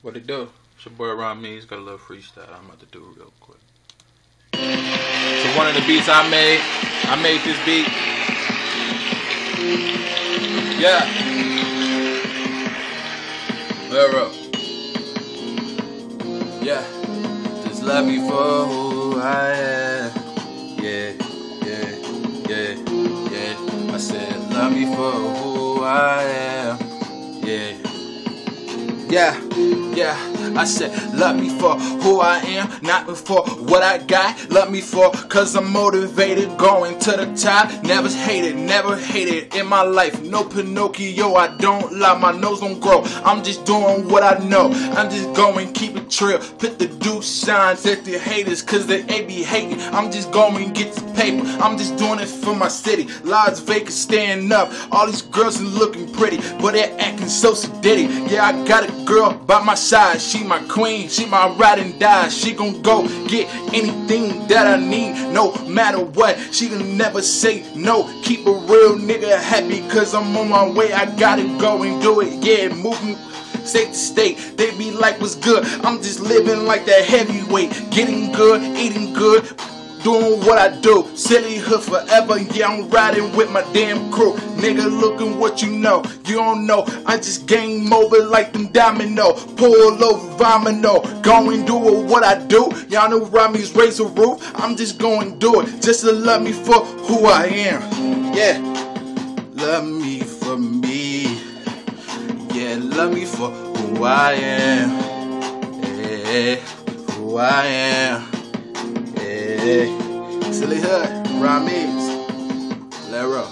What it do? It's your boy Ron Means. Got a little freestyle I'm about to do real quick. So one of the beats I made this beat. Yeah. Up. Yeah. Just love me for who I am. Yeah. I said love me for who I am. Yeah, I said love me for who I am, not for what I got. Love me for cause I'm motivated, going to the top. Never hated in my life. No Pinocchio, I don't lie, my nose don't grow. I'm just doing what I know. I'm just going, keep it trill. Put the deuce signs at the haters cause they be hating. I'm just going, get the paper. I'm just doing it for my city. Las Vegas staying up. All these girls are looking pretty, but they're acting so sedity. Yeah, I got a girl by my side. She my queen, she my ride and die. She gon' go get anything that I need, no matter what. She gon' never say no. Keep a real nigga happy cause I'm on my way. I gotta go and do it. Yeah, moving state to state. They be like, what's good? I'm just living like that heavyweight. Getting good, eating good, doing what I do. Silly hood forever. Yeah, I'm riding with my damn crew. Nigga, looking what you know. You don't know. I just game over like them domino. Pull over, vomino. Go and do what I do. Y'all know Rami's raise a roof. I'm just going to do it. Just to love me for who I am. Yeah. Love me for me. Yeah, love me for who I am. Yeah, who I am. Yeah. Silly Hood, Ron Means, Lero.